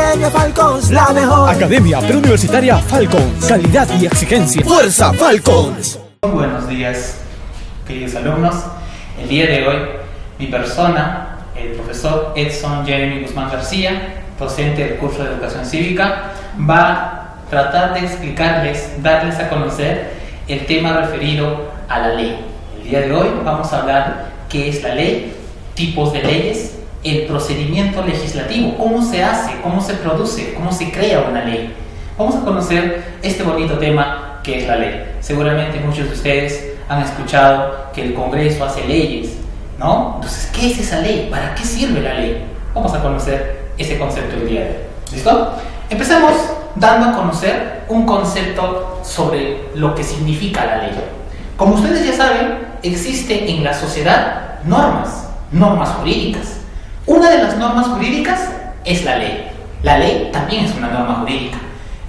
Academia Falcons, la mejor. Academia Preuniversitaria Falcons. Calidad y exigencia. ¡Fuerza Falcons! Muy buenos días, queridos alumnos. El día de hoy, mi persona, el profesor Edson Jeremy Guzmán García, docente del curso de Educación Cívica, va a tratar de explicarles, darles a conocer el tema referido a la ley. El día de hoy vamos a hablar qué es la ley, tipos de leyes, el procedimiento legislativo, cómo se hace, cómo se produce, cómo se crea una ley. Vamos a conocer este bonito tema que es la ley. Seguramente muchos de ustedes han escuchado que el Congreso hace leyes, ¿no? Entonces, ¿qué es esa ley? ¿Para qué sirve la ley? Vamos a conocer ese concepto el día de hoy. ¿Listo? Empecemos dando a conocer un concepto sobre lo que significa la ley. Como ustedes ya saben, existe en la sociedad normas jurídicas. Una de las normas jurídicas es la ley. La ley también es una norma jurídica.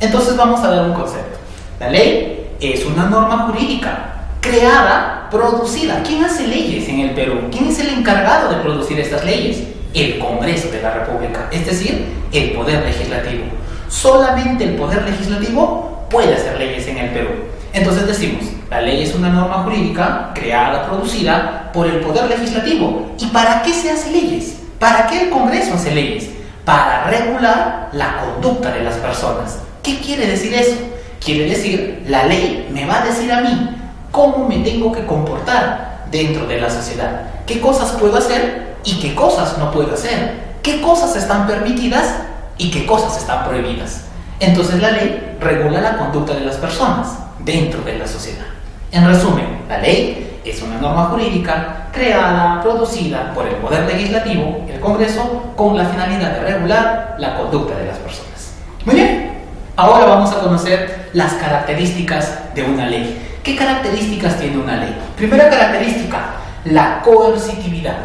Entonces vamos a dar un concepto. La ley es una norma jurídica creada, producida. ¿Quién hace leyes en el Perú? ¿Quién es el encargado de producir estas leyes? El Congreso de la República, es decir, el Poder Legislativo. Solamente el Poder Legislativo puede hacer leyes en el Perú. Entonces decimos, la ley es una norma jurídica creada, producida por el Poder Legislativo. ¿Y para qué se hace leyes? ¿Para qué el Congreso hace leyes? Para regular la conducta de las personas. ¿Qué quiere decir eso? Quiere decir, la ley me va a decir a mí cómo me tengo que comportar dentro de la sociedad. ¿Qué cosas puedo hacer y qué cosas no puedo hacer? ¿Qué cosas están permitidas y qué cosas están prohibidas? Entonces la ley regula la conducta de las personas dentro de la sociedad. En resumen, la ley es una norma jurídica creada, producida por el Poder Legislativo, el Congreso, con la finalidad de regular la conducta de las personas. Muy bien, ahora vamos a conocer las características de una ley. ¿Qué características tiene una ley? Primera característica, la coercitividad.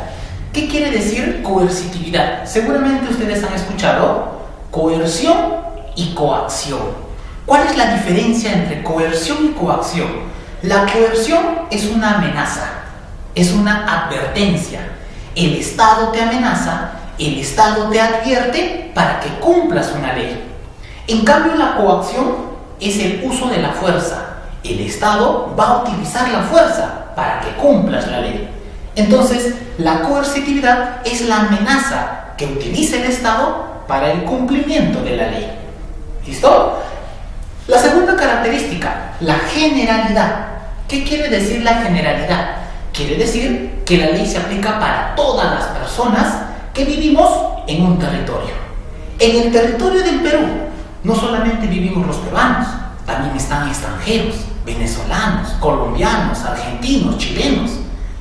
¿Qué quiere decir coercitividad? Seguramente ustedes han escuchado coerción y coacción. ¿Cuál es la diferencia entre coerción y coacción? La coerción es una amenaza, es una advertencia. El Estado te amenaza, el Estado te advierte para que cumplas una ley. En cambio, la coacción es el uso de la fuerza. El Estado va a utilizar la fuerza para que cumplas la ley. Entonces, la coercitividad es la amenaza que utiliza el Estado para el cumplimiento de la ley. ¿Listo? La segunda característica, la generalidad. ¿Qué quiere decir la generalidad? Quiere decir que la ley se aplica para todas las personas que vivimos en un territorio. En el territorio del Perú no solamente vivimos los peruanos, también están extranjeros, venezolanos, colombianos, argentinos, chilenos.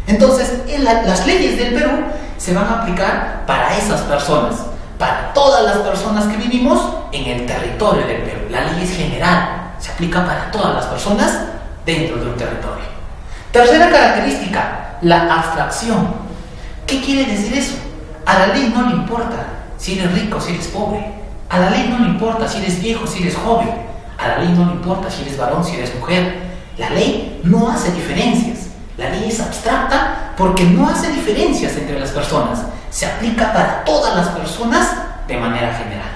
Entonces, las leyes del Perú se van a aplicar para esas personas, para todas las personas que vivimos en el territorio del Perú. La ley es general, se aplica para todas las personas dentro de un territorio. Tercera característica, la abstracción. ¿Qué quiere decir eso? A la ley no le importa si eres rico, si eres pobre. A la ley no le importa si eres viejo, si eres joven. A la ley no le importa si eres varón, si eres mujer. La ley no hace diferencias. La ley es abstracta porque no hace diferencias entre las personas. Se aplica para todas las personas de manera general.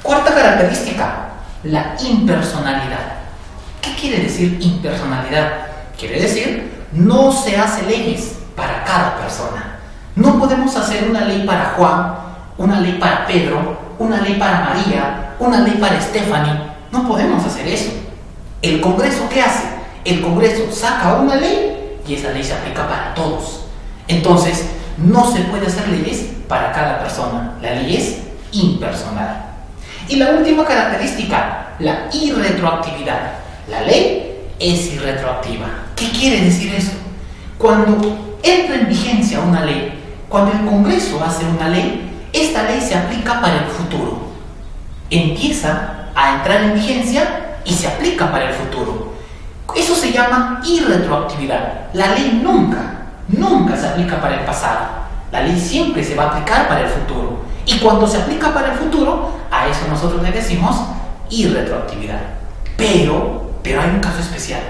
Cuarta característica, la impersonalidad. ¿Qué quiere decir impersonalidad? Quiere decir, no se hace leyes para cada persona. No podemos hacer una ley para Juan, una ley para Pedro, una ley para María, una ley para Stephanie. No podemos hacer eso. ¿El Congreso qué hace? El Congreso saca una ley y esa ley se aplica para todos. Entonces, no se puede hacer leyes para cada persona. La ley es impersonal. Y la última característica, la irretroactividad. La ley es irretroactiva. ¿Qué quiere decir eso? Cuando entra en vigencia una ley, cuando el Congreso hace una ley, esta ley se aplica para el futuro. Empieza a entrar en vigencia y se aplica para el futuro. Eso se llama irretroactividad. La ley nunca se aplica para el pasado. La ley siempre se va a aplicar para el futuro. Y cuando se aplica para el futuro, a eso nosotros le decimos irretroactividad. Pero hay un caso especial.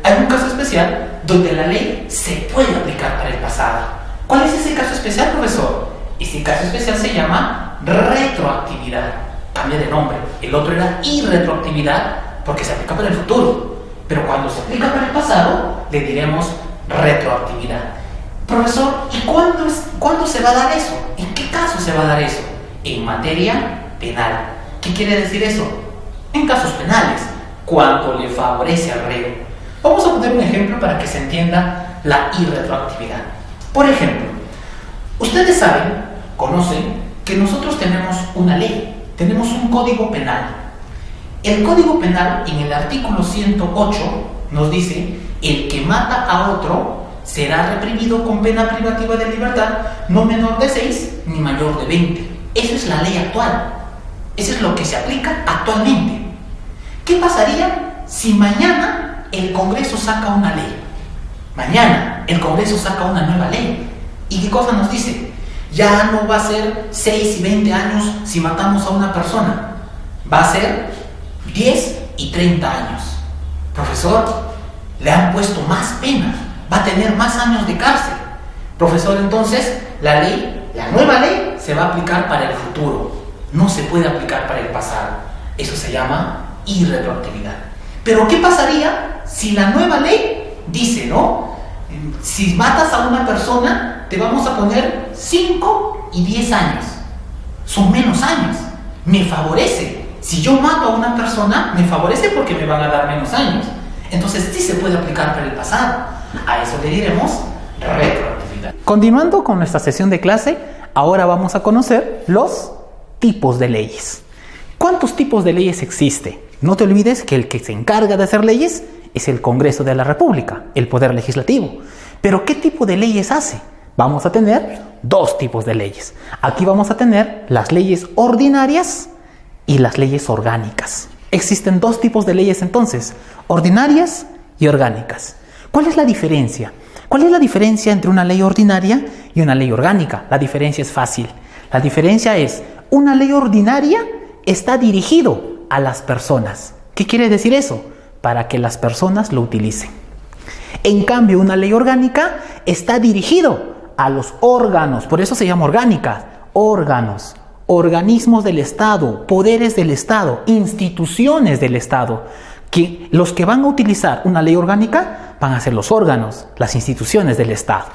Hay un caso especial donde la ley se puede aplicar para el pasado. ¿Cuál es ese caso especial, profesor? Ese caso especial se llama llama retroactividad, cambia de nombre. El otro era irretroactividad porque se aplica para el futuro, pero cuando se aplica para el pasado le diremos retroactividad. Profesor, ¿y cuándo se va a dar eso? ¿En qué caso se va a dar eso? En materia penal. ¿Qué quiere decir eso? En casos penales, cuando le favorece al reo. Vamos a poner un ejemplo para que se entienda la irretroactividad. Por ejemplo, ustedes saben, conocen, que nosotros tenemos una ley, tenemos un código penal. El código penal, en el artículo 108, nos dice: el que mata a otro será reprimido con pena privativa de libertad no menor de 6 ni mayor de 20. Esa es la ley actual. Eso es lo que se aplica actualmente. ¿Qué pasaría si mañana el Congreso saca una ley? Mañana el Congreso saca una nueva ley. ¿Y qué cosa nos dice? Ya no va a ser 6 y 20 años si matamos a una persona. Va a ser 10 y 30 años. Profesor, le han puesto más pena. Va a tener más años de cárcel. Profesor, entonces la nueva ley se va a aplicar para el futuro. No se puede aplicar para el pasado. Eso se llama irretroactividad. Pero ¿qué pasaría si la nueva ley dice, no? Si matas a una persona, te vamos a poner 5 y 10 años. Son menos años. Me favorece. Si yo mato a una persona, me favorece porque me van a dar menos años. Entonces sí se puede aplicar para el pasado. A eso le diremos retroactividad. Continuando con nuestra sesión de clase, ahora vamos a conocer los tipos de leyes. ¿Cuántos tipos de leyes existe? No te olvides que el que se encarga de hacer leyes es el Congreso de la República, el Poder Legislativo. Pero ¿qué tipo de leyes hace? Vamos a tener 2 tipos de leyes. Aquí vamos a tener las leyes ordinarias y las leyes orgánicas. Existen 2 tipos de leyes entonces, ordinarias y orgánicas. ¿Cuál es la diferencia? ¿Cuál es la diferencia entre una ley ordinaria y una ley orgánica? La diferencia es fácil. La diferencia es, una ley ordinaria está dirigido a las personas. ¿Qué quiere decir eso? Para que las personas lo utilicen. En cambio, una ley orgánica está dirigido a los órganos, por eso se llama orgánica. Órganos, organismos del Estado, poderes del Estado, instituciones del Estado. Que los que van a utilizar una ley orgánica van a ser los órganos, las instituciones del Estado.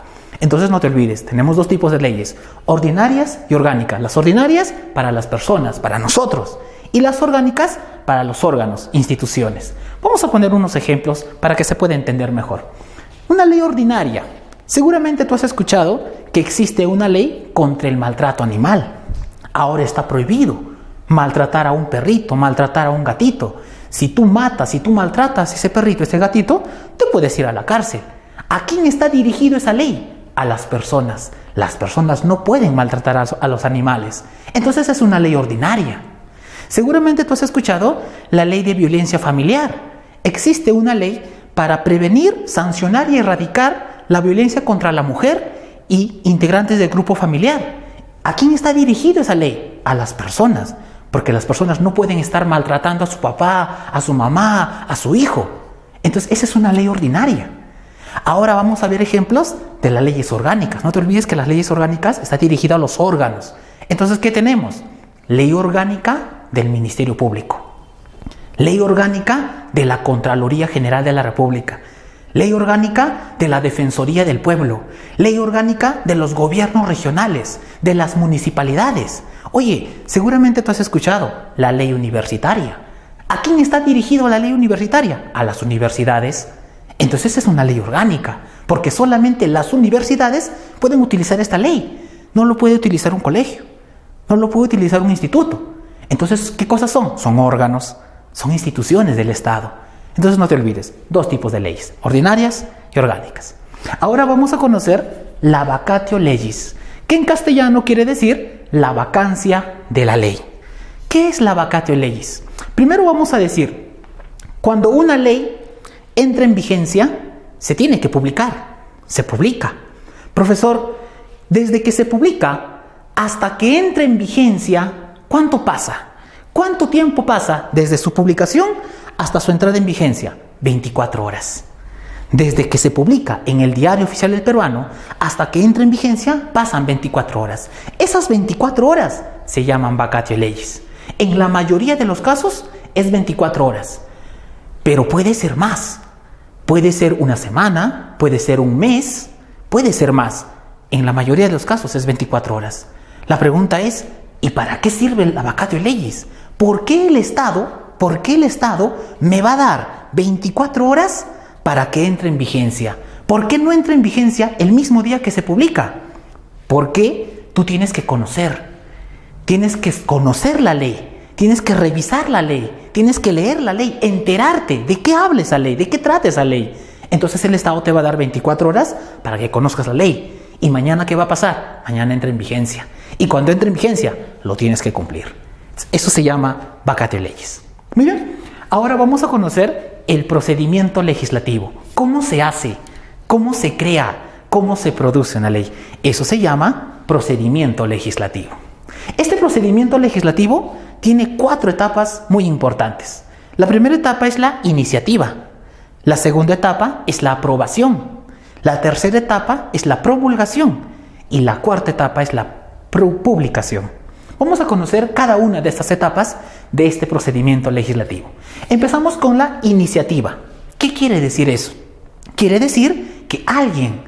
Entonces no te olvides, tenemos 2 tipos de leyes, ordinarias y orgánicas. Las ordinarias para las personas, para nosotros, y las orgánicas para los órganos, instituciones. Vamos a poner unos ejemplos para que se pueda entender mejor. Una ley ordinaria. Seguramente tú has escuchado que existe una ley contra el maltrato animal. Ahora está prohibido maltratar a un perrito, maltratar a un gatito. Si tú matas, si tú maltratas a ese perrito, ese gatito, te puedes ir a la cárcel. ¿A quién está dirigido esa ley? A las personas. Las personas no pueden maltratar a los animales. Entonces es una ley ordinaria. Seguramente tú has escuchado la ley de violencia familiar. Existe una ley para prevenir, sancionar y erradicar la violencia contra la mujer y integrantes del grupo familiar. ¿A quién está dirigido esa ley? A las personas. Porque las personas no pueden estar maltratando a su papá, a su mamá, a su hijo. Entonces esa es una ley ordinaria. Ahora vamos a ver ejemplos de las leyes orgánicas. No te olvides que las leyes orgánicas están dirigidas a los órganos. Entonces, ¿qué tenemos? Ley orgánica del Ministerio Público. Ley orgánica de la Contraloría General de la República. Ley orgánica de la Defensoría del Pueblo. Ley orgánica de los gobiernos regionales, de las municipalidades. Oye, seguramente tú has escuchado la ley universitaria. ¿A quién está dirigido la ley universitaria? A las universidades. Entonces es una ley orgánica, porque solamente las universidades pueden utilizar esta ley. No lo puede utilizar un colegio, no lo puede utilizar un instituto. Entonces, ¿qué cosas son? Son órganos, son instituciones del Estado. Entonces no te olvides, 2 tipos de leyes, ordinarias y orgánicas. Ahora vamos a conocer la vacatio legis, que en castellano quiere decir la vacancia de la ley. ¿Qué es la vacatio legis? Primero vamos a decir, cuando una ley entra en vigencia, se tiene que publicar, se publica. Profesor, desde que se publica hasta que entre en vigencia, ¿cuánto pasa? ¿Cuánto tiempo pasa desde su publicación hasta su entrada en vigencia? 24 horas. Desde que se publica en el Diario Oficial del Peruano hasta que entra en vigencia pasan 24 horas. Esas 24 horas se llaman vacatio legis. En la mayoría de los casos es 24 horas, pero puede ser más. Puede ser una semana, puede ser un mes, puede ser más. En la mayoría de los casos es 24 horas. La pregunta es, ¿y para qué sirve la vacatio legis? ¿Por qué el Estado me va a dar 24 horas para que entre en vigencia? ¿Por qué no entra en vigencia el mismo día que se publica? Porque tú tienes que conocer la ley, tienes que revisar la ley, tienes que leer la ley, enterarte de qué habla esa ley, de qué trata esa ley. Entonces el Estado te va a dar 24 horas para que conozcas la ley. ¿Y mañana qué va a pasar? Mañana entra en vigencia. Y cuando entre en vigencia, lo tienes que cumplir. Eso se llama vacatio legis. Muy bien. Ahora vamos a conocer el procedimiento legislativo. ¿Cómo se hace? ¿Cómo se crea? ¿Cómo se produce una ley? Eso se llama procedimiento legislativo. Este procedimiento legislativo tiene 4 etapas muy importantes. La primera etapa es la iniciativa. La segunda etapa es la aprobación. La tercera etapa es la promulgación. Y la cuarta etapa es la publicación. Vamos a conocer cada una de estas etapas de este procedimiento legislativo. Empezamos con la iniciativa. ¿Qué quiere decir eso? Quiere decir que alguien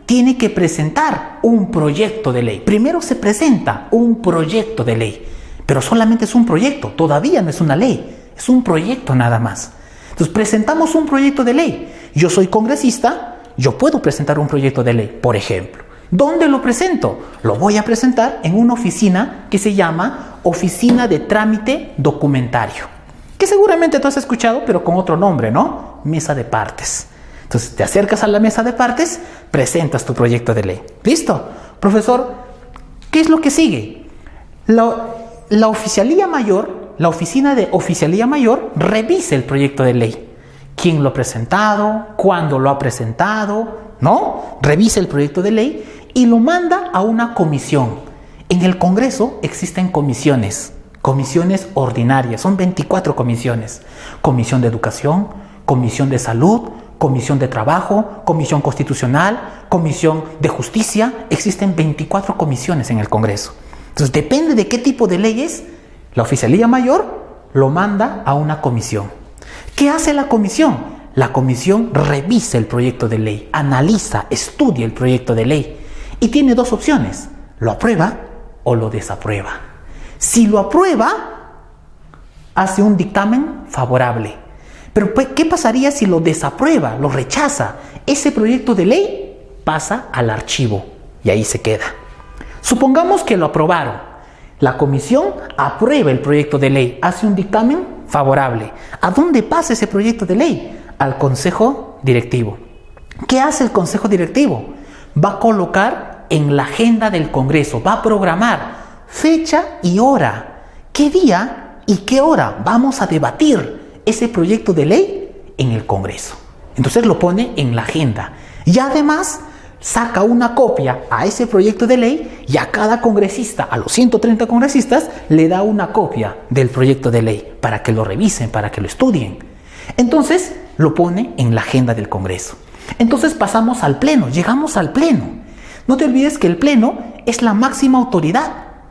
tiene que presentar un proyecto de ley. Primero se presenta un proyecto de ley, pero solamente es un proyecto, todavía no es una ley, es un proyecto nada más. Entonces presentamos un proyecto de ley. Yo soy congresista, yo puedo presentar un proyecto de ley, por ejemplo. ¿Dónde lo presento? Lo voy a presentar en una oficina que se llama Oficina de Trámite Documentario, que seguramente tú has escuchado, pero con otro nombre, ¿no? Mesa de partes. Entonces te acercas a la mesa de partes, presentas tu proyecto de ley. ¿Listo? Profesor, ¿qué es lo que sigue? La oficialía mayor, la oficina de oficialía mayor revisa el proyecto de ley. ¿Quién lo ha presentado? ¿Cuándo lo ha presentado? ¿No? Revisa el proyecto de ley y lo manda a una comisión. En el Congreso existen comisiones ordinarias, son 24 comisiones. Comisión de Educación, Comisión de Salud, Comisión de Trabajo, Comisión Constitucional, Comisión de Justicia. Existen 24 comisiones en el Congreso. Entonces, depende de qué tipo de leyes, la oficialía mayor lo manda a una comisión. ¿Qué hace la comisión? La comisión revisa el proyecto de ley, analiza, estudia el proyecto de ley y tiene 2 opciones: lo aprueba o lo desaprueba. Si lo aprueba, hace un dictamen favorable. Pero ¿qué pasaría si lo desaprueba, lo rechaza? Ese proyecto de ley pasa al archivo y ahí se queda. Supongamos que lo aprobaron. La comisión aprueba el proyecto de ley, hace un dictamen favorable. ¿A dónde pasa ese proyecto de ley? Al Consejo Directivo. ¿Qué hace el Consejo Directivo? Va a colocar en la agenda del Congreso, va a programar fecha y hora. ¿Qué día y qué hora vamos a debatir ese proyecto de ley en el Congreso? Entonces lo pone en la agenda. Y además saca una copia a ese proyecto de ley y a cada congresista, a los 130 congresistas, le da una copia del proyecto de ley para que lo revisen, para que lo estudien. Entonces lo pone en la agenda del Congreso. Entonces pasamos al Pleno, llegamos al Pleno. No te olvides que el Pleno es la máxima autoridad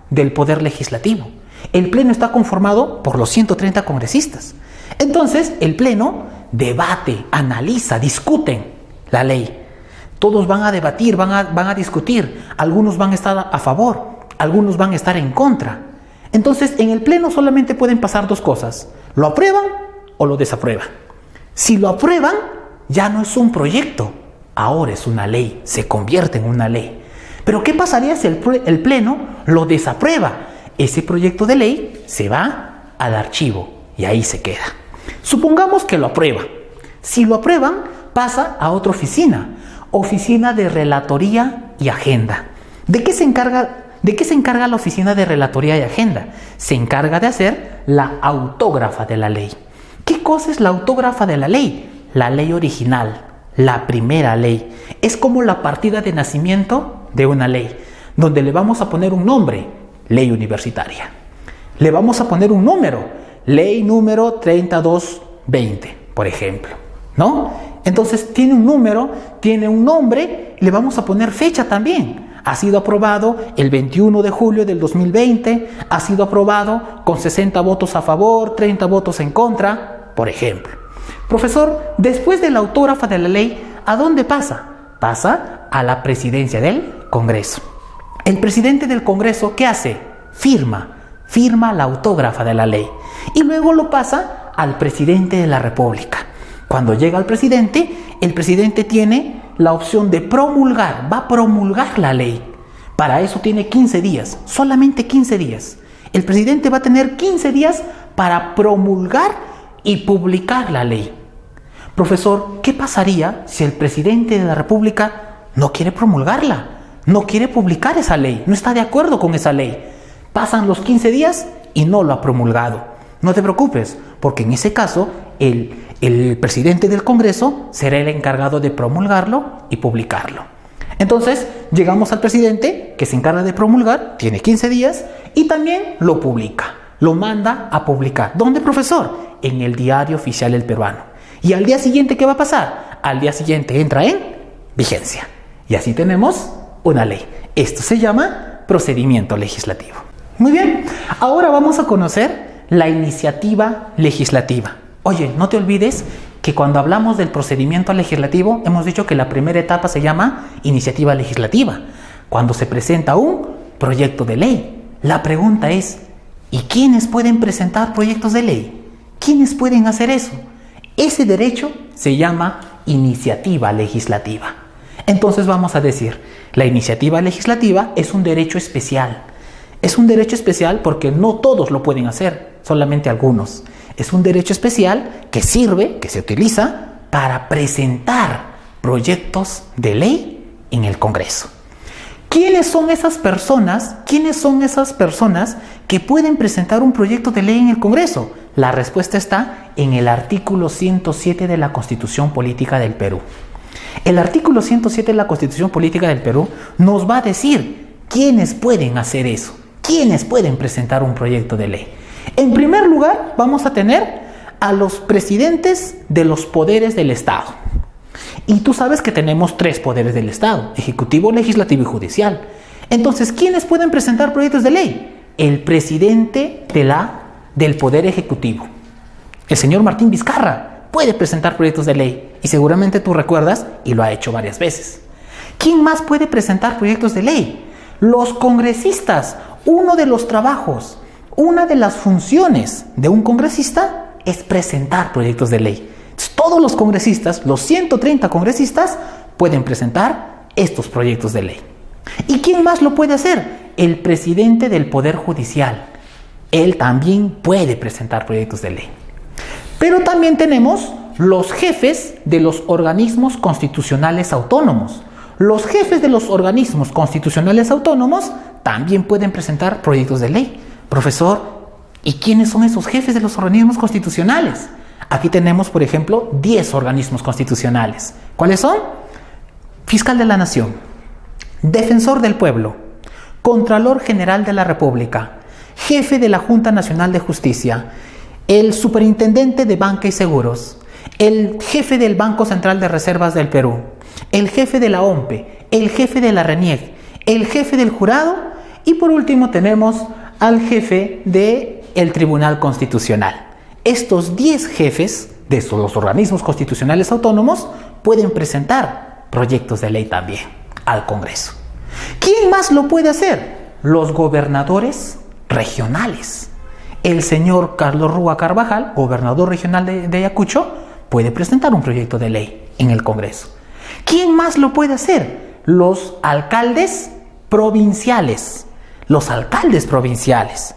del Poder Legislativo. El Pleno está conformado por los 130 congresistas. Entonces el Pleno debate, analiza, discuten la ley. Todos van a debatir, van a discutir. Algunos van a estar a favor, algunos van a estar en contra. Entonces en el Pleno solamente pueden pasar 2 cosas: lo aprueban o lo desaprueban. Si lo aprueban, ya no es un proyecto, ahora es una ley, se convierte en una ley. Pero ¿qué pasaría si el Pleno lo desaprueba? Ese proyecto de ley se va al archivo y ahí se queda. Supongamos que lo aprueba. Si lo aprueban, pasa a otra oficina, Oficina de Relatoría y Agenda. ¿De qué se encarga la Oficina de Relatoría y Agenda? Se encarga de hacer la autógrafa de la ley. ¿Qué cosa es la autógrafa de la ley? La ley original, la primera ley. Es como la partida de nacimiento de una ley, donde le vamos a poner un nombre: ley universitaria. Le vamos a poner un número: ley número 3220, por ejemplo, ¿no? Entonces tiene un número, tiene un nombre, le vamos a poner fecha también. Ha sido aprobado el 21 de julio del 2020, ha sido aprobado con 60 votos a favor, 30 votos en contra, por ejemplo. Profesor, después de la autógrafa de la ley, ¿a dónde pasa? Pasa a la presidencia del Congreso. El presidente del Congreso, ¿qué hace? Firma la autógrafa de la ley y luego lo pasa al presidente de la República. Cuando llega al presidente, el presidente tiene la opción de promulgar, va a promulgar la ley. Para eso tiene 15 días, solamente 15 días. El presidente va a tener 15 días para promulgar y publicar la ley. Profesor, ¿qué pasaría si el presidente de la República no quiere promulgarla? No quiere publicar esa ley, no está de acuerdo con esa ley. Pasan los 15 días y no lo ha promulgado. No te preocupes, porque en ese caso el presidente del Congreso será el encargado de promulgarlo y publicarlo. Entonces, llegamos al presidente que se encarga de promulgar, tiene 15 días y también lo publica, lo manda a publicar. ¿Dónde, profesor? En el Diario Oficial del Peruano. ¿Y al día siguiente qué va a pasar? Al día siguiente entra en vigencia. Y así tenemos una ley. Esto se llama procedimiento legislativo. Muy bien, ahora vamos a conocer la iniciativa legislativa. Oye, no te olvides que cuando hablamos del procedimiento legislativo hemos dicho que la primera etapa se llama iniciativa legislativa, cuando se presenta un proyecto de ley. La pregunta es, ¿y quiénes pueden presentar proyectos de ley? ¿Quiénes pueden hacer eso? Ese derecho se llama iniciativa legislativa. Entonces vamos a decir, la iniciativa legislativa es un derecho especial. Es un derecho especial porque no todos lo pueden hacer, solamente algunos. Es un derecho especial que sirve, que se utiliza para presentar proyectos de ley en el Congreso. ¿Quiénes son esas personas? ¿Quiénes son esas personas que pueden presentar un proyecto de ley en el Congreso? La respuesta está en el artículo 107 de la Constitución Política del Perú. El artículo 107 de la Constitución Política del Perú nos va a decir quiénes pueden hacer eso, quiénes pueden presentar un proyecto de ley. En primer lugar, vamos a tener a los presidentes de los poderes del Estado. Y tú sabes que tenemos 3 poderes del Estado: ejecutivo, legislativo y judicial. Entonces, ¿quiénes pueden presentar proyectos de ley? El presidente del Poder Ejecutivo, el señor Martín Vizcarra, puede presentar proyectos de ley. Y seguramente tú recuerdas, y lo ha hecho varias veces. ¿Quién más puede presentar proyectos de ley? Los congresistas. Uno de los trabajos, una de las funciones de un congresista es presentar proyectos de ley. Entonces, todos los congresistas, los 130 congresistas, pueden presentar estos proyectos de ley. ¿Y quién más lo puede hacer? El presidente del Poder Judicial. Él también puede presentar proyectos de ley. Pero también tenemos los jefes de los organismos constitucionales autónomos. Los jefes de los organismos constitucionales autónomos también pueden presentar proyectos de ley. Profesor, ¿y quiénes son esos jefes de los organismos constitucionales? Aquí tenemos, por ejemplo, 10 organismos constitucionales. ¿Cuáles son? Fiscal de la Nación, Defensor del Pueblo, Contralor General de la República, Jefe de la Junta Nacional de Justicia, el Superintendente de Banca y Seguros, el Jefe del Banco Central de Reservas del Perú, el Jefe de la OMPE, el Jefe de la RENIEC, el Jefe del Jurado y por último tenemos al Jefe del Tribunal Constitucional. Estos 10 jefes de los organismos constitucionales autónomos pueden presentar proyectos de ley también al Congreso. ¿Quién más lo puede hacer? Los gobernadores regionales. El señor Carlos Rúa Carvajal, gobernador regional de Ayacucho, puede presentar un proyecto de ley en el Congreso. ¿Quién más lo puede hacer? Los alcaldes provinciales. Los alcaldes provinciales.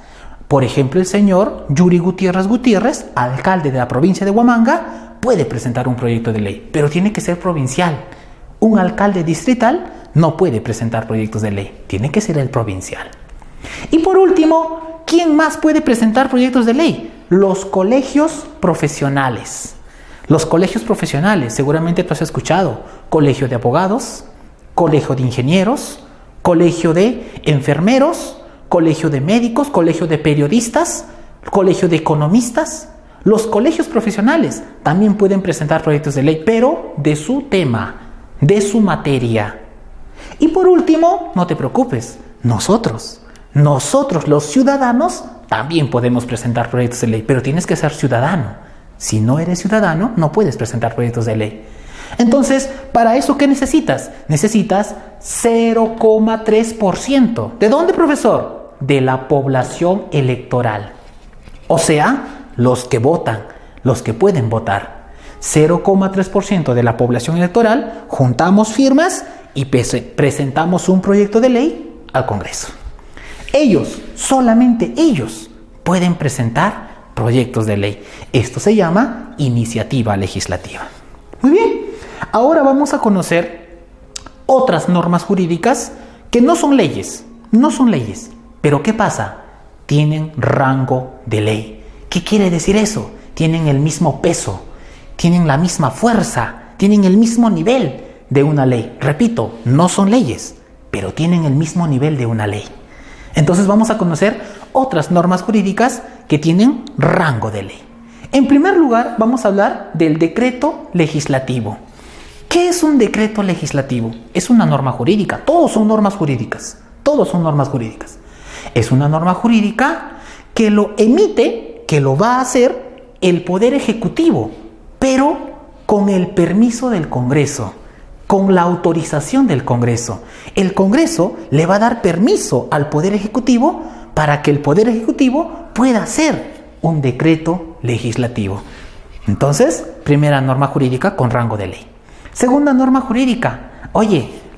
Por ejemplo, el señor Yuri Gutiérrez, alcalde de la provincia de Huamanga, puede presentar un proyecto de ley, pero tiene que ser provincial. Un alcalde distrital no puede presentar proyectos de ley, tiene que ser el provincial. Y por último, ¿quién más puede presentar proyectos de ley? Los colegios profesionales. Los colegios profesionales, seguramente tú has escuchado, colegio de abogados, colegio de ingenieros, colegio de enfermeros, colegio de médicos, colegio de periodistas, colegio de economistas. Los colegios profesionales también pueden presentar proyectos de ley, pero de su tema, de su materia. Y por último, no te preocupes, nosotros los ciudadanos también podemos presentar proyectos de ley, pero tienes que ser ciudadano. Si no eres ciudadano, no puedes presentar proyectos de ley. Entonces, ¿para eso qué necesitas? Necesitas 0,3%. ¿De dónde, profesor? De la población electoral. O sea, los que votan, los que pueden votar. 0,3% de la población electoral, juntamos firmas y presentamos un proyecto de ley al Congreso. Ellos, solamente ellos, pueden presentar proyectos de ley. Esto se llama iniciativa legislativa. Muy bien, ahora vamos a conocer otras normas jurídicas que no son leyes, pero ¿qué pasa? Tienen rango de ley. ¿Qué quiere decir eso? Tienen el mismo peso, tienen la misma fuerza, tienen el mismo nivel de una ley. Repito, no son leyes, pero tienen el mismo nivel de una ley. Entonces vamos a conocer otras normas jurídicas que tienen rango de ley. En primer lugar, vamos a hablar del decreto legislativo. ¿Qué es un decreto legislativo? Es una norma jurídica. Todos son normas jurídicas. Es una norma jurídica que lo emite, que lo va a hacer el Poder Ejecutivo, pero con el permiso del Congreso, con la autorización del Congreso. El Congreso le va a dar permiso al Poder Ejecutivo para que el Poder Ejecutivo pueda hacer un decreto legislativo. Entonces, primera norma jurídica con rango de ley. Segunda norma jurídica,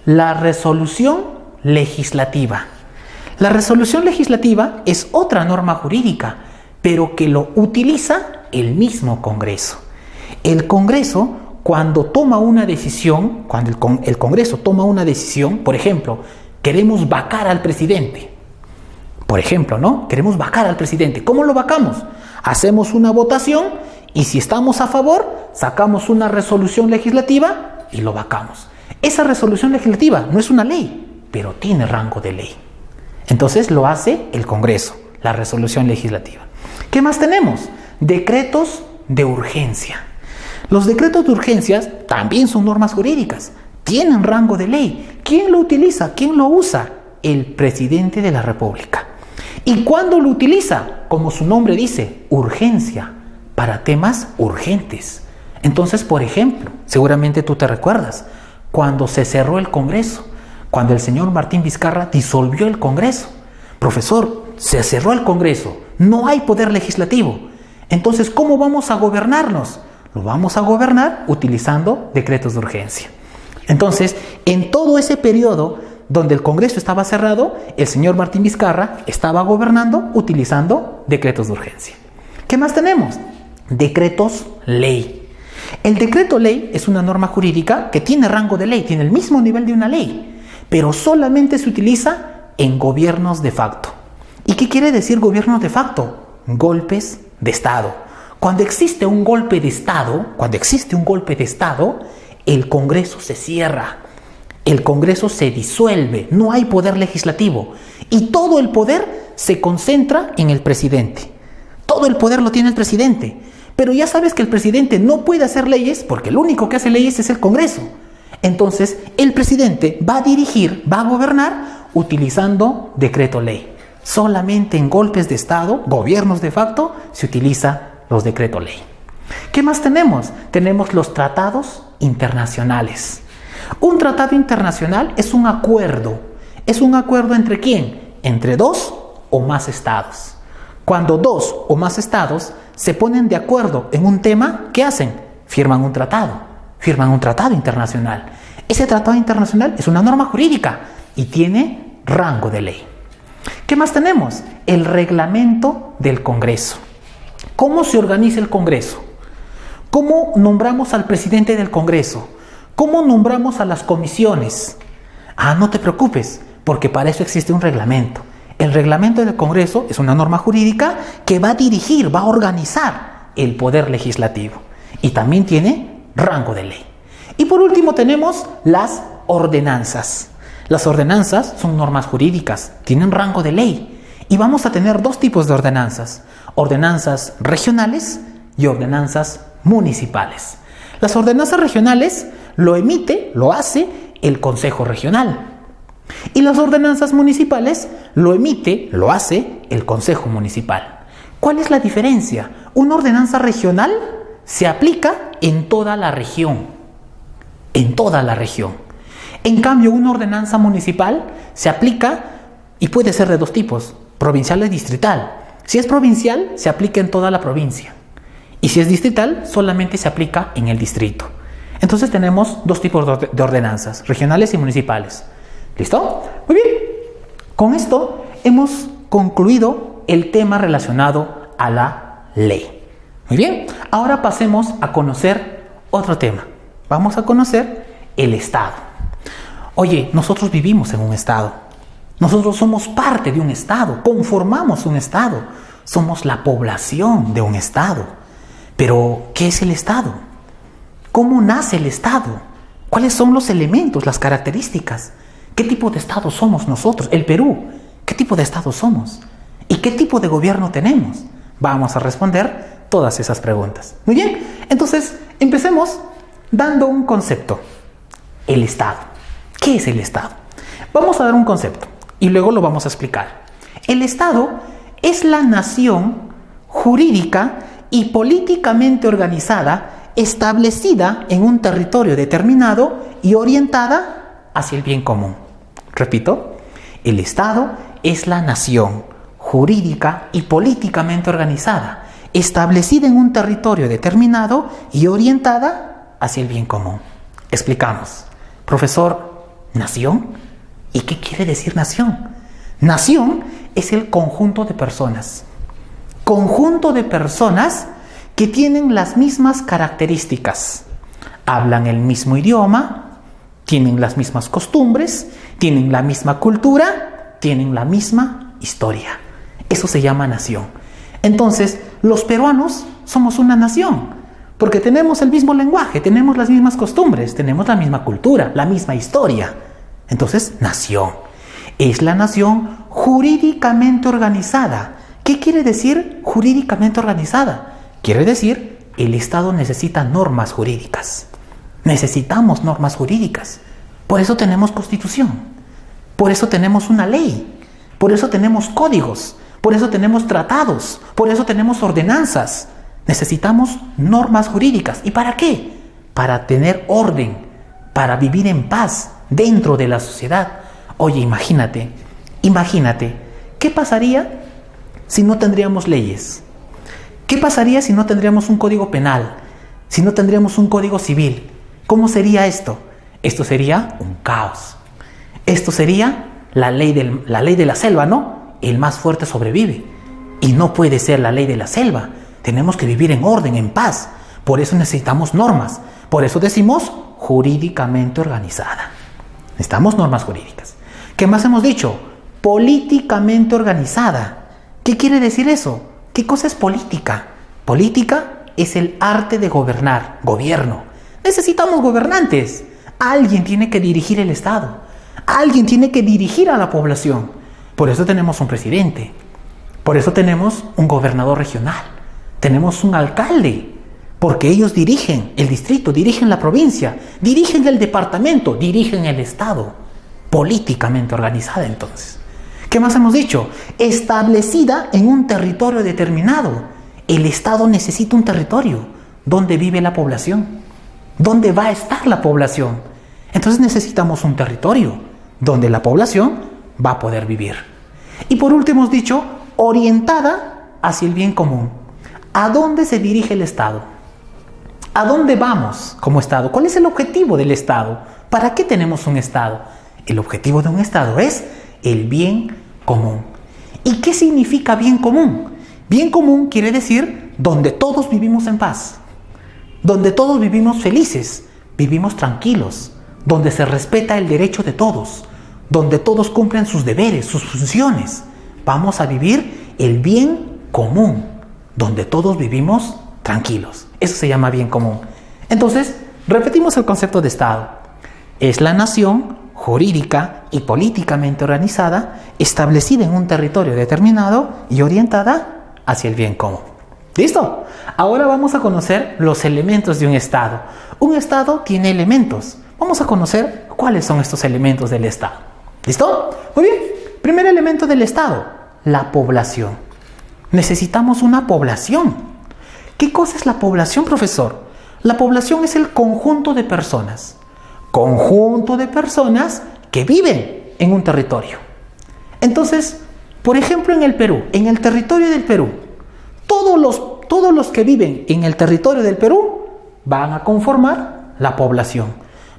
la resolución legislativa. La resolución legislativa es otra norma jurídica, pero que lo utiliza el mismo Congreso. El Congreso, cuando toma una decisión, el Congreso toma una decisión, por ejemplo, queremos vacar al presidente. Queremos vacar al presidente. ¿Cómo lo vacamos? Hacemos una votación y si estamos a favor, sacamos una resolución legislativa y lo vacamos. Esa resolución legislativa no es una ley, pero tiene rango de ley. Entonces lo hace el Congreso, la resolución legislativa. ¿Qué más tenemos? Decretos de urgencia. Los decretos de urgencia también son normas jurídicas, tienen rango de ley. ¿Quién lo utiliza? ¿Quién lo usa? El presidente de la República. ¿Y cuándo lo utiliza? Como su nombre dice, urgencia, para temas urgentes. Entonces, por ejemplo, seguramente tú te recuerdas, cuando se cerró el Congreso, cuando el señor Martín Vizcarra disolvió el Congreso. Profesor, se cerró el Congreso, no hay poder legislativo. Entonces, ¿cómo vamos a gobernarnos? Lo vamos a gobernar utilizando decretos de urgencia. Entonces, en todo ese periodo donde el Congreso estaba cerrado, el señor Martín Vizcarra estaba gobernando utilizando decretos de urgencia. ¿Qué más tenemos? Decretos ley. El decreto ley es una norma jurídica que tiene rango de ley, tiene el mismo nivel de una ley, pero solamente se utiliza en gobiernos de facto. ¿Y qué quiere decir gobiernos de facto? Golpes de Estado. Cuando existe un golpe de Estado, el Congreso se cierra, el Congreso se disuelve, no hay poder legislativo y todo el poder se concentra en el presidente. Todo el poder lo tiene el presidente, pero ya sabes que el presidente no puede hacer leyes porque el único que hace leyes es el Congreso. Entonces, el presidente va a dirigir, va a gobernar utilizando decreto ley. Solamente en golpes de Estado, gobiernos de facto, se utiliza los decretos ley. ¿Qué más tenemos? Tenemos los tratados internacionales. Un tratado internacional es un acuerdo. ¿Es un acuerdo entre quién? Entre dos o más estados. Cuando dos o más estados se ponen de acuerdo en un tema, ¿qué hacen? Firman un tratado internacional. Ese tratado internacional es una norma jurídica y tiene rango de ley. ¿Qué más tenemos? El reglamento del Congreso. ¿Cómo se organiza el Congreso? ¿Cómo nombramos al presidente del Congreso? ¿Cómo nombramos a las comisiones? No te preocupes, porque para eso existe un reglamento. El reglamento del Congreso es una norma jurídica que va a dirigir, va a organizar el poder legislativo y también tiene rango de ley. Y por último tenemos las ordenanzas. Las ordenanzas son normas jurídicas, tienen rango de ley y vamos a tener dos tipos de ordenanzas: ordenanzas regionales y ordenanzas municipales. Las ordenanzas regionales lo hace el Consejo Regional. Y las ordenanzas municipales lo hace el Consejo Municipal. ¿Cuál es la diferencia? Una ordenanza regional se aplica en toda la región. En toda la región. En cambio, una ordenanza municipal se aplica y puede ser de dos tipos, provincial y distrital. Si es provincial, se aplica en toda la provincia. Y si es distrital, solamente se aplica en el distrito. Entonces tenemos dos tipos de ordenanzas, regionales y municipales. ¿Listo? Muy bien. Con esto hemos concluido el tema relacionado a la ley. Muy bien. Ahora pasemos a conocer otro tema. Vamos a conocer el Estado. Oye, nosotros vivimos en un Estado. Nosotros somos parte de un Estado. Conformamos un Estado. Somos la población de un Estado. Pero, ¿qué es el Estado? ¿Cómo nace el Estado? ¿Cuáles son los elementos, las características? ¿Qué tipo de Estado somos nosotros? El Perú, ¿qué tipo de Estado somos? ¿Y qué tipo de gobierno tenemos? Vamos a responder todas esas preguntas. Muy bien, entonces empecemos dando un concepto. El Estado. ¿Qué es el Estado? Vamos a dar un concepto y luego lo vamos a explicar. El Estado es la nación jurídica y políticamente organizada, establecida en un territorio determinado y orientada hacia el bien común. Repito, el Estado es la nación jurídica y políticamente organizada, establecida en un territorio determinado y orientada hacia el bien común. Explicamos. Profesor, ¿nación? ¿Y qué quiere decir nación? Nación es el conjunto de personas. Conjunto de personas que tienen las mismas características. Hablan el mismo idioma, tienen las mismas costumbres, tienen la misma cultura, tienen la misma historia. Eso se llama nación. Entonces, los peruanos somos una nación, porque tenemos el mismo lenguaje, tenemos las mismas costumbres, tenemos la misma cultura, la misma historia. Entonces, nación. Es la nación jurídicamente organizada. ¿Qué quiere decir jurídicamente organizada? Quiere decir, el Estado necesita normas jurídicas. Necesitamos normas jurídicas. Por eso tenemos constitución. Por eso tenemos una ley. Por eso tenemos códigos. Por eso tenemos tratados. Por eso tenemos ordenanzas. Necesitamos normas jurídicas. ¿Y para qué? Para tener orden. Para vivir en paz dentro de la sociedad. Oye, imagínate. ¿Qué pasaría si no tendríamos leyes? ¿Qué pasaría si no tendríamos un código penal? Si no tendríamos un código civil. ¿Cómo sería esto? Esto sería un caos. Esto sería la ley de la selva, ¿no? El más fuerte sobrevive. Y no puede ser la ley de la selva. Tenemos que vivir en orden, en paz. Por eso necesitamos normas. Por eso decimos jurídicamente organizada. Necesitamos normas jurídicas. ¿Qué más hemos dicho? Políticamente organizada. ¿Qué quiere decir eso? ¿Qué cosa es política? Política es el arte de gobernar, gobierno. Necesitamos gobernantes. Alguien tiene que dirigir el Estado. Alguien tiene que dirigir a la población. Por eso tenemos un presidente. Por eso tenemos un gobernador regional. Tenemos un alcalde. Porque ellos dirigen el distrito, dirigen la provincia, dirigen el departamento, dirigen el Estado. Políticamente organizada, entonces. ¿Qué más hemos dicho? Establecida en un territorio determinado. El Estado necesita un territorio donde vive la población. ¿Dónde va a estar la población? Entonces necesitamos un territorio donde la población va a poder vivir. Y por último hemos dicho, orientada hacia el bien común. ¿A dónde se dirige el Estado? ¿A dónde vamos como Estado? ¿Cuál es el objetivo del Estado? ¿Para qué tenemos un Estado? El objetivo de un Estado es el bien común. ¿Y qué significa bien común? Bien común quiere decir donde todos vivimos en paz, donde todos vivimos felices, vivimos tranquilos, donde se respeta el derecho de todos, donde todos cumplen sus deberes, sus funciones. Vamos a vivir el bien común, donde todos vivimos tranquilos. Eso se llama bien común. Entonces, repetimos el concepto de Estado. Es la nación jurídica y políticamente organizada, establecida en un territorio determinado y orientada hacia el bien común. ¿Listo? Ahora vamos a conocer los elementos de un Estado. Un Estado tiene elementos. Vamos a conocer cuáles son estos elementos del Estado. ¿Listo? Muy bien. Primer elemento del Estado, la población. Necesitamos una población. ¿Qué cosa es la población, profesor? La población es el conjunto de personas. Conjunto de personas que viven en un territorio. Entonces, por ejemplo, en el Perú, en el territorio del Perú, todos los que viven en el territorio del Perú van a conformar la población.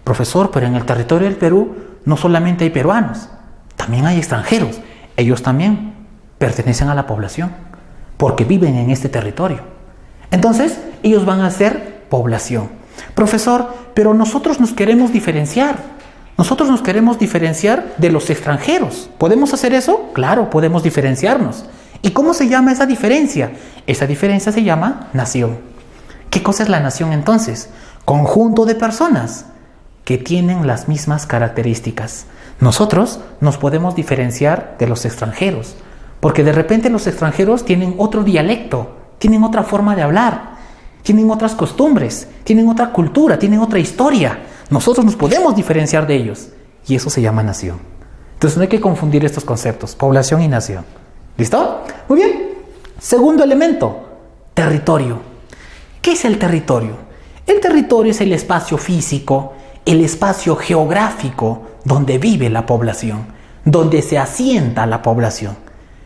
Profesor, pero en el territorio del Perú no solamente hay peruanos, también hay extranjeros. Ellos también pertenecen a la población porque viven en este territorio. Entonces, ellos van a ser población. Profesor, pero nosotros nos queremos diferenciar. Nosotros nos queremos diferenciar de los extranjeros. ¿Podemos hacer eso? Claro, podemos diferenciarnos. ¿Y cómo se llama esa diferencia? Esa diferencia se llama nación. ¿Qué cosa es la nación entonces? Conjunto de personas que tienen las mismas características. Nosotros nos podemos diferenciar de los extranjeros, porque de repente los extranjeros tienen otro dialecto, tienen otra forma de hablar, tienen otras costumbres, tienen otra cultura, tienen otra historia. Nosotros nos podemos diferenciar de ellos y eso se llama nación. Entonces no hay que confundir estos conceptos, población y nación. ¿Listo? Muy bien. Segundo elemento, territorio. ¿Qué es el territorio? El territorio es el espacio físico, el espacio geográfico donde vive la población, donde se asienta la población.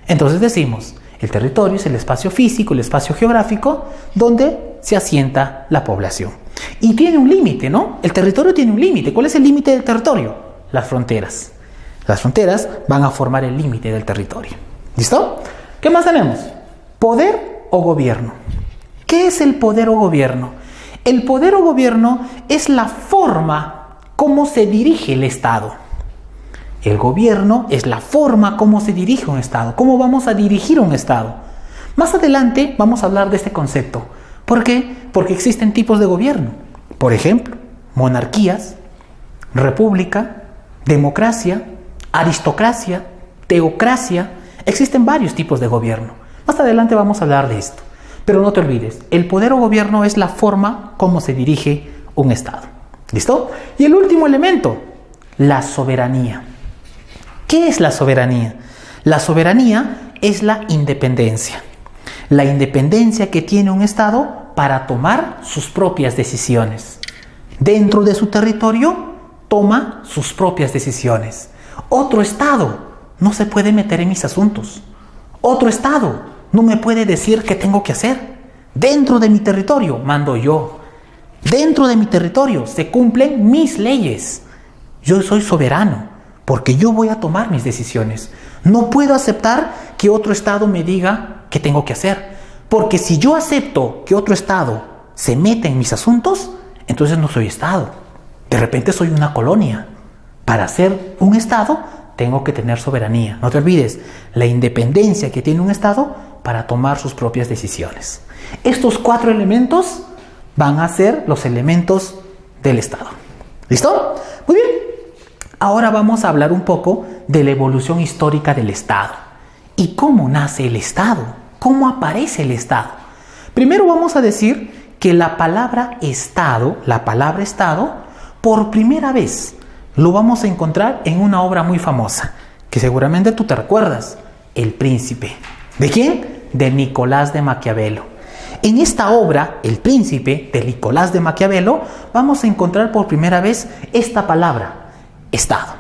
Entonces decimos, el territorio es el espacio físico, el espacio geográfico donde se asienta la población. Y tiene un límite, ¿no? El territorio tiene un límite. ¿Cuál es el límite del territorio? Las fronteras. Las fronteras van a formar el límite del territorio. ¿Listo? ¿Qué más tenemos? Poder o gobierno. ¿Qué es el poder o gobierno? El poder o gobierno es la forma como se dirige el Estado. El gobierno es la forma como se dirige un Estado. ¿Cómo vamos a dirigir un Estado? Más adelante vamos a hablar de este concepto. ¿Por qué? Porque existen tipos de gobierno. Por ejemplo, monarquías, república, democracia, aristocracia, teocracia. Existen varios tipos de gobierno. Más adelante vamos a hablar de esto. Pero no te olvides, el poder o gobierno es la forma como se dirige un Estado. ¿Listo? Y el último elemento, la soberanía. ¿Qué es la soberanía? La soberanía es la independencia. La independencia que tiene un Estado para tomar sus propias decisiones. Dentro de su territorio, toma sus propias decisiones. Otro Estado no se puede meter en mis asuntos. Otro Estado no me puede decir qué tengo que hacer. Dentro de mi territorio mando yo. Dentro de mi territorio se cumplen mis leyes. Yo soy soberano porque yo voy a tomar mis decisiones. No puedo aceptar que otro Estado me diga qué tengo que hacer. Porque si yo acepto que otro Estado se mete en mis asuntos, entonces no soy Estado. De repente soy una colonia. Para ser un Estado tengo que tener soberanía. No te olvides, la independencia que tiene un Estado para tomar sus propias decisiones. Estos 4 elementos van a ser los elementos del Estado. ¿Listo? Muy bien. Ahora vamos a hablar un poco de la evolución histórica del Estado. ¿Y cómo nace el Estado? ¿Cómo aparece el Estado? Primero vamos a decir que la palabra Estado, por primera vez lo vamos a encontrar en una obra muy famosa, que seguramente tú te recuerdas, El Príncipe. ¿De quién? De Nicolás de Maquiavelo. En esta obra, El Príncipe, de Nicolás de Maquiavelo, vamos a encontrar por primera vez esta palabra, Estado.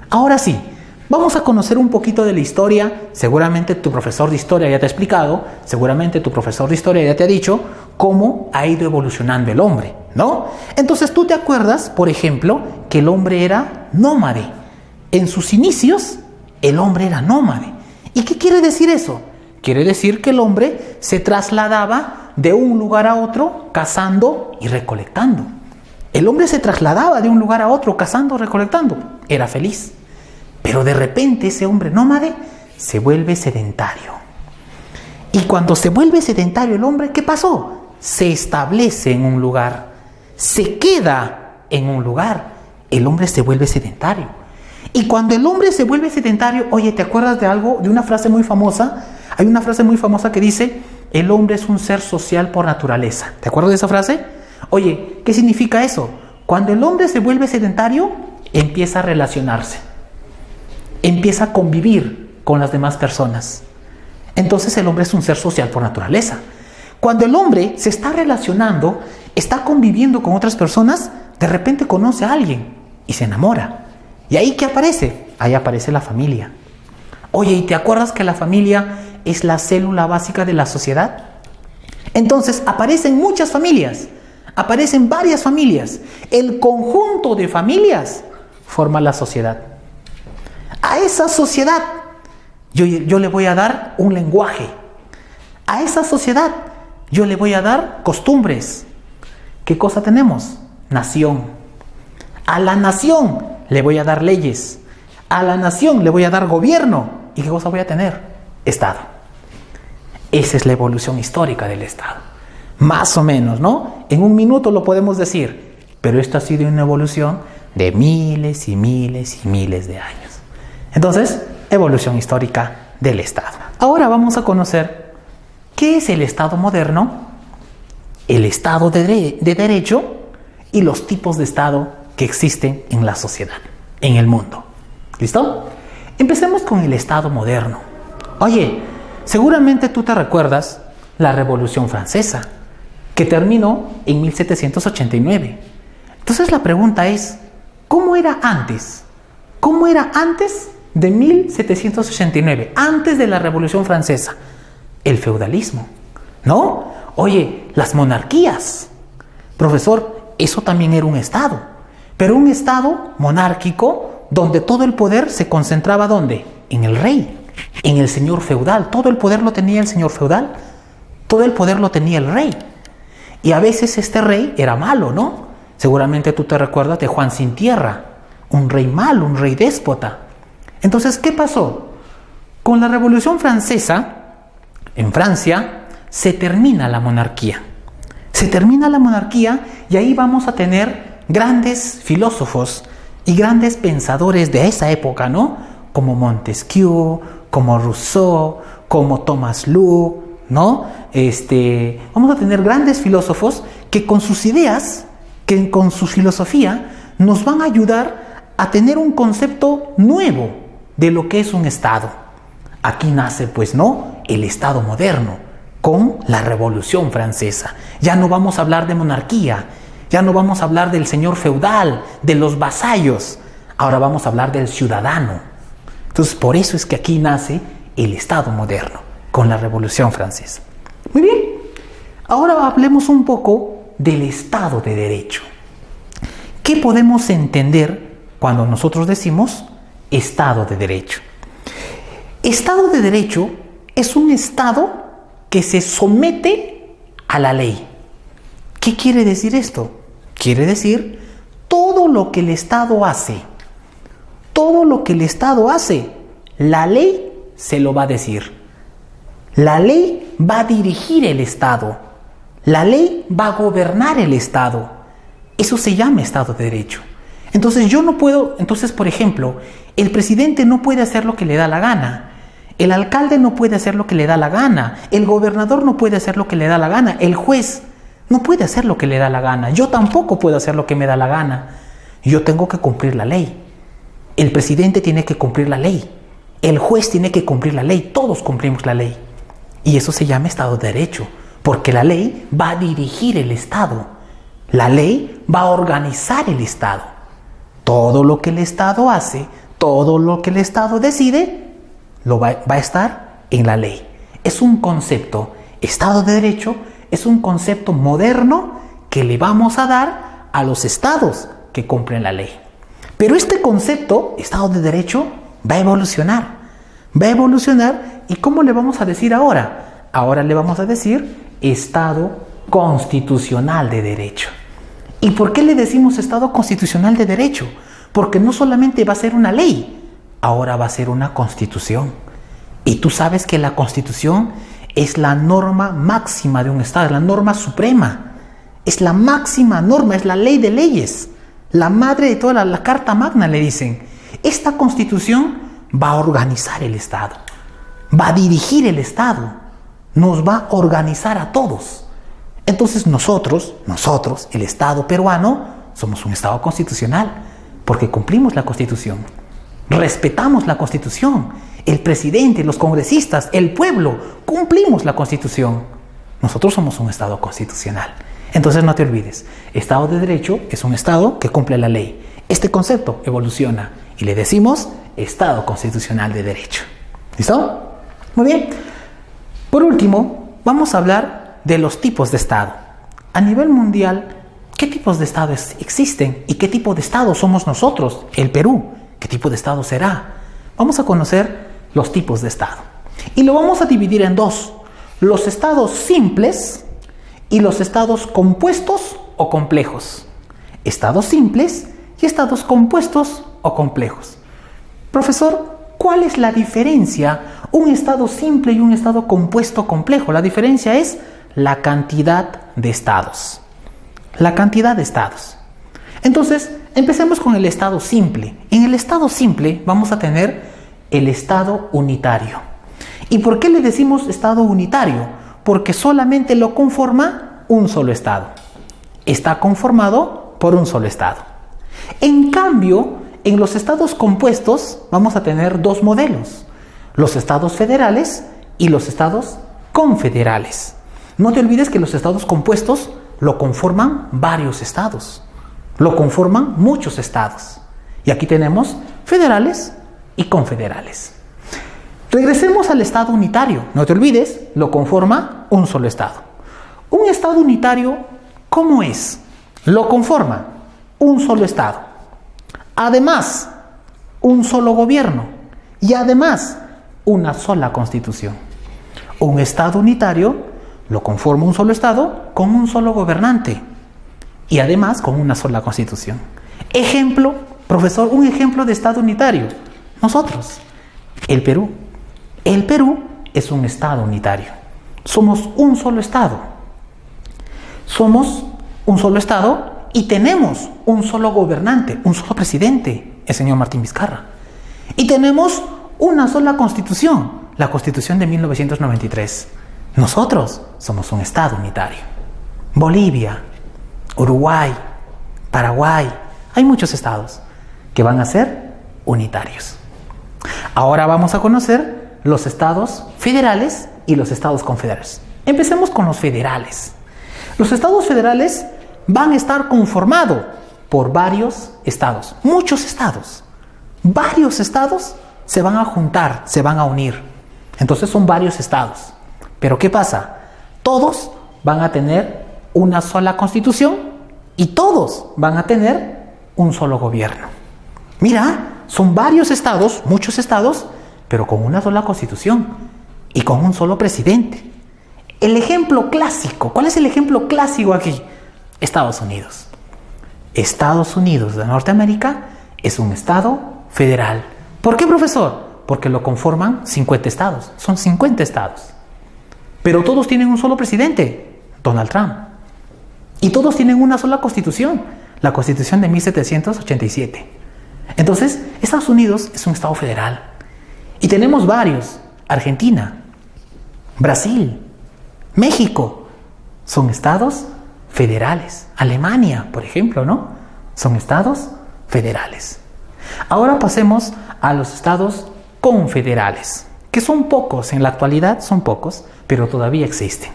Ahora sí, vamos a conocer un poquito de la historia. Seguramente tu profesor de historia ya te ha explicado, seguramente tu profesor de historia ya te ha dicho cómo ha ido evolucionando el hombre, ¿no? Entonces tú te acuerdas, por ejemplo, que el hombre era nómade. En sus inicios, el hombre era nómade. ¿Y qué quiere decir eso? Quiere decir que el hombre se trasladaba de un lugar a otro cazando y recolectando. El hombre se trasladaba de un lugar a otro cazando y recolectando. Era feliz. Pero de repente ese hombre nómade se vuelve sedentario. Y cuando se vuelve sedentario el hombre, ¿qué pasó? Se establece en un lugar. Se queda en un lugar. El hombre se vuelve sedentario. Y cuando el hombre se vuelve sedentario, oye, ¿te acuerdas de algo? De una frase muy famosa. Hay una frase muy famosa que dice, el hombre es un ser social por naturaleza. ¿Te acuerdas de esa frase? Oye, ¿qué significa eso? Cuando el hombre se vuelve sedentario, empieza a relacionarse. empieza a convivir con las demás personas. Entonces el hombre es un ser social por naturaleza. Cuando el hombre se está relacionando, está conviviendo con otras personas, de repente conoce a alguien y se enamora. ¿Y ahí qué aparece? Ahí aparece la familia. Oye, ¿y te acuerdas que la familia es la célula básica de la sociedad? Entonces aparecen muchas familias, aparecen varias familias. El conjunto de familias forma la sociedad. A esa sociedad yo le voy a dar un lenguaje. A esa sociedad yo le voy a dar costumbres. ¿Qué cosa tenemos? Nación. A la nación le voy a dar leyes. A la nación le voy a dar gobierno. ¿Y qué cosa voy a tener? Estado. Esa es la evolución histórica del Estado. Más o menos, ¿no? En un minuto lo podemos decir. Pero esto ha sido una evolución de miles y miles y miles de años. Entonces, evolución histórica del Estado. Ahora vamos a conocer qué es el Estado moderno, el Estado de Derecho y los tipos de Estado que existen en la sociedad, en el mundo. ¿Listo? Empecemos con el Estado moderno. Oye, seguramente tú te recuerdas la Revolución Francesa, que terminó en 1789. Entonces la pregunta es, ¿cómo era antes? ¿Cómo era antes de 1789? Antes de la Revolución Francesa. El feudalismo, ¿no? Oye, las monarquías. Profesor, eso también era un Estado. Pero un Estado monárquico donde todo el poder se concentraba ¿dónde? En el rey, en el señor feudal. Todo el poder lo tenía el señor feudal. Todo el poder lo tenía el rey. Y a veces este rey era malo, ¿no? Seguramente tú te recuerdas de Juan Sin Tierra, un rey malo, un rey déspota. Entonces, ¿qué pasó? Con la Revolución Francesa, en Francia, se termina la monarquía. Se termina la monarquía y ahí vamos a tener grandes filósofos y grandes pensadores de esa época, ¿no? Como Montesquieu, como Rousseau, como Thomas Luke, ¿no? Vamos a tener grandes filósofos que con sus ideas, que con su filosofía, nos van a ayudar a tener un concepto nuevo de lo que es un Estado. Aquí nace, pues, ¿no?, el Estado moderno, con la Revolución Francesa. Ya no vamos a hablar de monarquía, ya no vamos a hablar del señor feudal, de los vasallos, ahora vamos a hablar del ciudadano. Entonces, por eso es que aquí nace el Estado moderno, con la Revolución Francesa. Muy bien, ahora hablemos un poco del Estado de Derecho. ¿Qué podemos entender cuando nosotros decimos Estado de Derecho? Estado de Derecho es un Estado que se somete a la ley. ¿Qué quiere decir esto? Quiere decir todo lo que el Estado hace. Todo lo que el Estado hace, la ley se lo va a decir. La ley va a dirigir el Estado. La ley va a gobernar el Estado. Eso se llama Estado de Derecho. Entonces yo no puedo, por ejemplo, el presidente no puede hacer lo que le da la gana. El alcalde no puede hacer lo que le da la gana. El gobernador no puede hacer lo que le da la gana. El juez no puede hacer lo que le da la gana. Yo tampoco puedo hacer lo que me da la gana. Yo tengo que cumplir la ley. El presidente tiene que cumplir la ley. El juez tiene que cumplir la ley. Todos cumplimos la ley. Y eso se llama Estado de Derecho. Porque la ley va a dirigir el Estado. La ley va a organizar el Estado. Todo lo que el Estado hace, todo lo que el Estado decide, va a estar en la ley. Es un concepto, Estado de Derecho, es un concepto moderno que le vamos a dar a los estados que cumplen la ley. Pero este concepto, Estado de Derecho, va a evolucionar. Va a evolucionar, ¿y cómo le vamos a decir ahora? Ahora le vamos a decir Estado constitucional de derecho. ¿Y por qué le decimos Estado constitucional de derecho? Porque no solamente va a ser una ley, ahora va a ser una constitución. Y tú sabes que la constitución es la norma máxima de un Estado, es la norma suprema, es la máxima norma, es la ley de leyes, la madre de toda la Carta Magna, le dicen. Esta constitución va a organizar el Estado, va a dirigir el Estado, nos va a organizar a todos. Entonces nosotros, el Estado peruano, somos un Estado constitucional, porque cumplimos la Constitución. respetamos la Constitución. El presidente, los congresistas, el pueblo, cumplimos la Constitución. Nosotros somos un Estado constitucional. Entonces no te olvides, Estado de Derecho es un Estado que cumple la ley. Este concepto evoluciona y le decimos Estado constitucional de derecho. ¿Listo? Muy bien. Por último, vamos a hablar de los tipos de Estado. A nivel mundial, ¿qué tipos de Estado existen? ¿Y qué tipo de Estado somos nosotros, el Perú? ¿Qué tipo de Estado será? Vamos a conocer los tipos de Estado. Y lo vamos a dividir en dos. Los estados simples y los estados compuestos o complejos. Estados simples y estados compuestos o complejos. Profesor, ¿cuál es la diferencia? Un estado simple y un estado compuesto complejo. La diferencia es la cantidad de estados. La cantidad de estados. Entonces, empecemos con el estado simple. En el estado simple vamos a tener el estado unitario. ¿Y por qué le decimos estado unitario? Porque solamente lo conforma un solo estado. Está conformado por un solo estado. En cambio, en los estados compuestos vamos a tener dos modelos. Los estados federales y los estados confederales. No te olvides que los estados compuestos lo conforman varios estados. Lo conforman muchos estados. Y aquí tenemos federales y confederales. Regresemos al estado unitario. No te olvides, lo conforma un solo estado. Un estado unitario, ¿cómo es? Lo conforma un solo estado. Además, un solo gobierno. Y además, una sola constitución. Un estado unitario lo conforma un solo estado con un solo gobernante. Y además con una sola constitución. Ejemplo, profesor, un ejemplo de estado unitario. Nosotros, el Perú. El Perú es un estado unitario. Somos un solo estado. Somos un solo estado y tenemos un solo gobernante, un solo presidente, el señor Martín Vizcarra. Y tenemos una sola constitución, la Constitución de 1993. Nosotros somos un estado unitario. Bolivia, Uruguay, Paraguay, hay muchos estados que van a ser unitarios. Ahora vamos a conocer los estados federales y los estados confederales. Empecemos con los federales. Los estados federales van a estar conformados por varios estados, muchos estados. Varios estados se van a juntar, se van a unir. Entonces son varios estados. Pero ¿qué pasa? Todos van a tener una sola constitución y todos van a tener un solo gobierno. Mira, son varios estados, muchos estados, pero con una sola constitución y con un solo presidente. El ejemplo clásico, ¿cuál es el ejemplo clásico aquí? Estados Unidos. Estados Unidos de Norteamérica es un estado federal. ¿Por qué, profesor? Porque lo conforman 50 estados. Son 50 estados. Pero todos tienen un solo presidente, Donald Trump. Y todos tienen una sola constitución, la Constitución de 1787. Entonces, Estados Unidos es un estado federal. Y tenemos varios. Argentina, Brasil, México. Son estados federales. Alemania, por ejemplo, ¿no? Son estados federales. Ahora pasemos a los estados confederales, que son pocos, en la actualidad son pocos, pero todavía existen.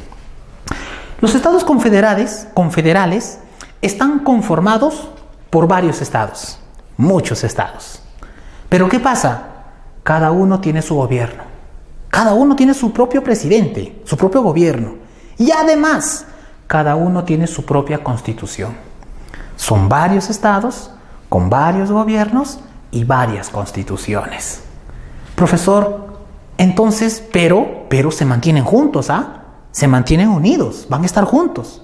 Los estados confederales están conformados por varios estados, muchos estados. Pero ¿qué pasa? Cada uno tiene su gobierno, cada uno tiene su propio presidente, su propio gobierno, y además cada uno tiene su propia constitución. Son varios estados con varios gobiernos y varias constituciones. Profesor, entonces, pero se mantienen juntos, ¿ah? Se mantienen unidos, van a estar juntos.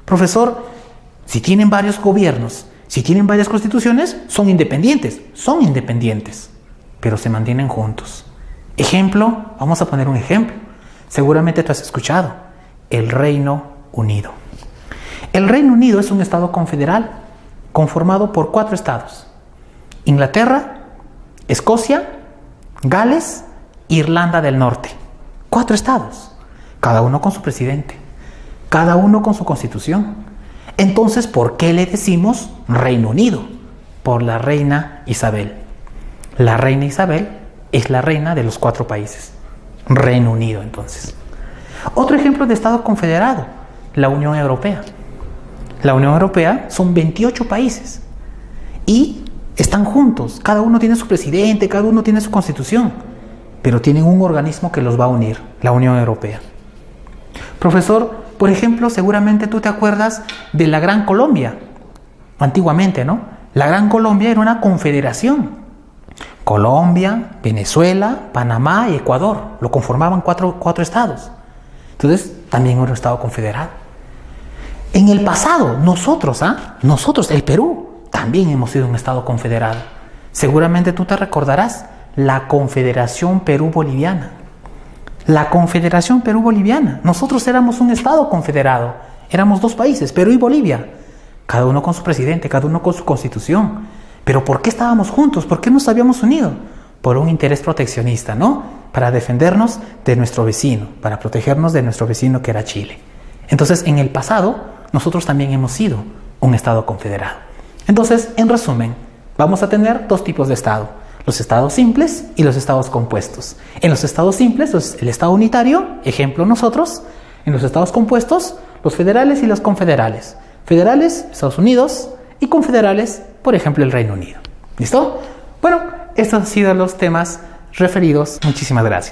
Profesor, si tienen varios gobiernos, si tienen varias constituciones, son independientes, pero se mantienen juntos. Ejemplo, vamos a poner un ejemplo. Seguramente tú has escuchado, el Reino Unido. El Reino Unido es un estado confederal conformado por 4 estados: Inglaterra, Escocia, Gales, Irlanda del Norte. 4 estados, cada uno con su presidente, cada uno con su constitución. Entonces, ¿por qué le decimos Reino Unido? Por la reina Isabel. La reina Isabel es la reina de los 4 países. Reino Unido, entonces. Otro ejemplo de Estado confederado, la Unión Europea. La Unión Europea son 28 países y están juntos. Cada uno tiene su presidente, cada uno tiene su constitución, pero tienen un organismo que los va a unir, la Unión Europea. Profesor, por ejemplo, seguramente tú te acuerdas de la Gran Colombia. Antiguamente, ¿no? La Gran Colombia era una confederación. Colombia, Venezuela, Panamá y Ecuador. Lo conformaban cuatro estados. Entonces, también era un estado confederado. En el pasado, nosotros, el Perú, también hemos sido un estado confederado. Seguramente tú te recordarás la Confederación Perú-Boliviana. La Confederación Perú-Boliviana. Nosotros éramos un estado confederado. Éramos 2 países, Perú y Bolivia. Cada uno con su presidente, cada uno con su constitución. Pero ¿por qué estábamos juntos? ¿Por qué nos habíamos unido? Por un interés proteccionista, ¿no? Para defendernos de nuestro vecino, para protegernos de nuestro vecino que era Chile. Entonces, en el pasado, nosotros también hemos sido un estado confederado. Entonces, en resumen, vamos a tener 2 tipos de estado: los estados simples y los estados compuestos. En los estados simples, pues, el estado unitario, ejemplo nosotros. En los estados compuestos, los federales y los confederales. Federales, Estados Unidos, y confederales, por ejemplo, el Reino Unido. ¿Listo? Bueno, estos han sido los temas referidos. Muchísimas gracias.